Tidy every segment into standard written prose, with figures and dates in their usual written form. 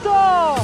putain!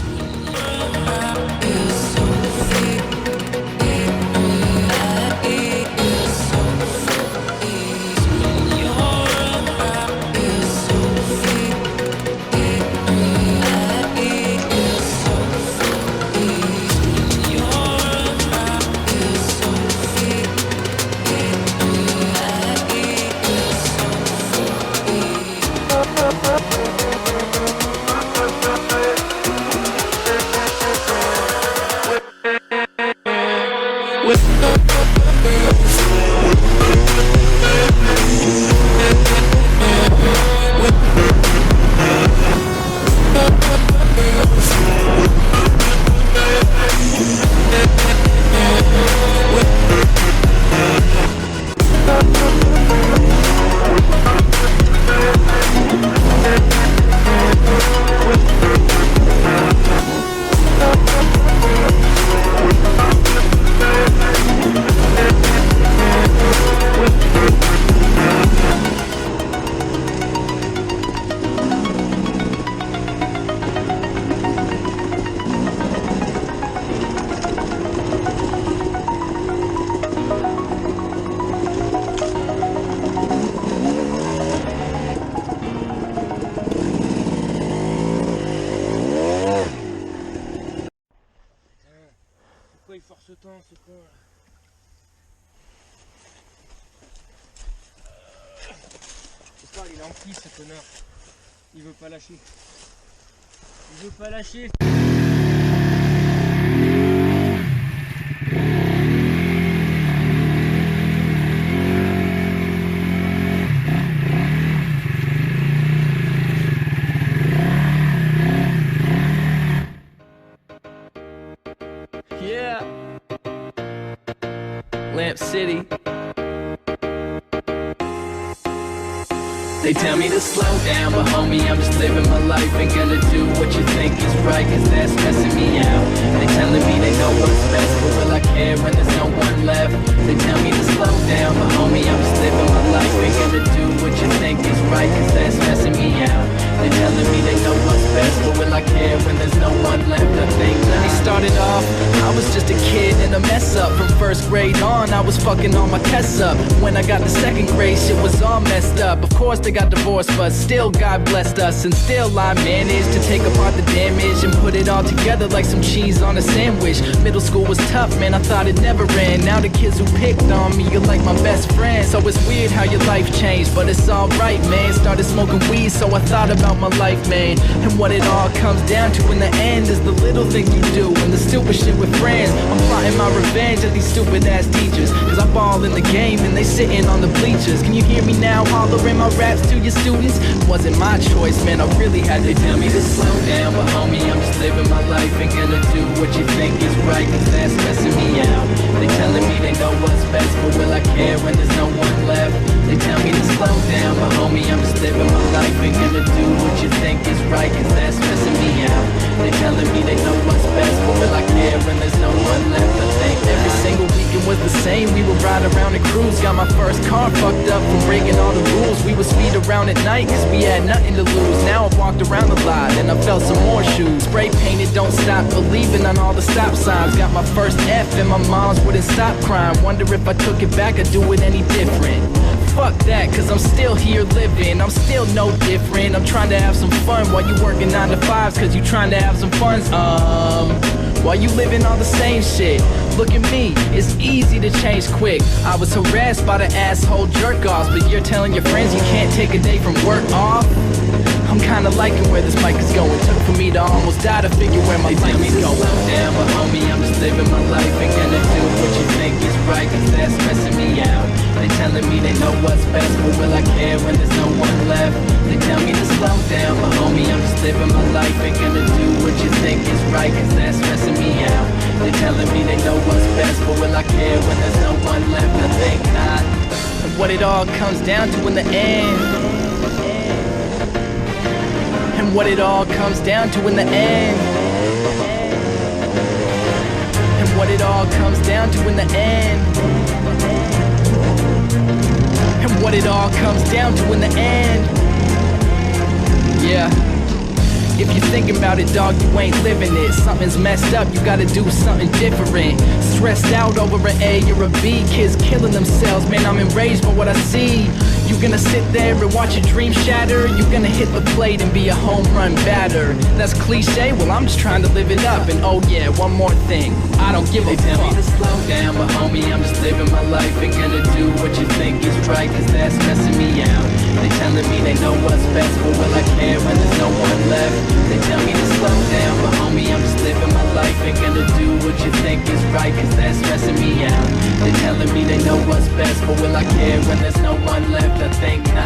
Pourquoi il force autant ce con là? Ce soir il est en piste ce connard. Il veut pas lâcher. Il veut pas lâcher. Yeah, Lamp City. They tell me to slow down, but homie, I'm just living my life. Ain't gonna do what you think is right, cause that's stressing me out. They telling me they know what's best, but will I care when there's no one left? They tell me to slow down, but homie, I'm just living my life. Ain't gonna do what you think is right, cause that's stressing me out. They telling me they know what's best, but will I care when there's no one left? I think when they started off, I was just a kid and a mess up. From first grade on, I was fucking all my tests up. When I got to second grade, shit was all messed up. Of course they got divorced, but still God blessed us. And still I managed to take apart the damage and put it all together like some cheese on a sandwich. Middle school was tough, man, I thought it never ran. Now the kids who picked on me are like my best friends. So it's weird how your life changed, but it's alright, man. Started smoking weed, so I thought about my life, man. And what it all comes down to in the end is the little things you do and the stupid shit with friends. I'm plotting my revenge at these stupid ass teachers, cause I ball in the game and they sitting on the bleachers. Can you hear me now hollering my raps to your students? Wasn't my choice, man, I really had to tell me to slow down. But homie, I'm just living my life. Ain't gonna do what you think is right, cause that's stressing me out. They telling me they know what's best, but will I care when there's no one left? They tell me to slow down, but homie, I'm just living my life. Ain't gonna do what you think is right, cause that's stressing me out. They telling me they know what's best, but will I care when there's no one left? I think every single weekend was the same. We would ride around and cruise. Got my first car fucked up from breaking all the rules. We would speed around at night cause we had nothing to lose. Now I walked around a lot and I felt some more shoes. Spray painted, don't stop believing on all the stop signs. Got my first F and my mom's wouldn't stop crying. Wonder if I took it back I'd do it any different. Fuck that, cause I'm still here living. I'm still no different. I'm trying to have some fun while you working 9 to 5s, cause you trying to have some fun. While you living on the same shit. Look at me, it's easy to change quick. I was harassed by the asshole jerk-offs, but you're telling your friends you can't take a day from work off? I'm kinda liking where this mic is going. Took for me to almost die to figure where my life is going. Slow down, but homie, I'm just living my life. Ain't gonna do what you think is right, cause that's stressing me out. They telling me they know what's best, but will I care when there's no one left? They tell me to slow down, but homie, I'm just living my life. Ain't gonna do what you think is right, cause that's stressing me out. They telling me they know what's best, but will I care when there's no one left? I think not. And what it all comes down to in the end, and what it all comes down to in the end, and what it all comes down to in the end, and what it all comes down to in the end. Yeah. If you're thinking about it, dog, you ain't living it. Something's messed up, you gotta do something different. Stressed out over an A or a B, kids killing themselves, man, I'm enraged by what I see. You gonna sit there and watch your dreams shatter? You gonna hit the plate and be a home run batter? That's cliche, well I'm just trying to live it up. And oh yeah, one more thing, I don't give a fuck. They tell me to slow down, but homie, I'm just living my life. Ain't gonna do what you think is right, cause that's messing me out. They telling me they know what's best, but will I care when there's no one left? They tell me to slow down, but homie, I'm just living my life. Ain't gonna do what you think is right, cause that's messing me out. They telling me they know what's best, but will I care when there's no one left? I think not.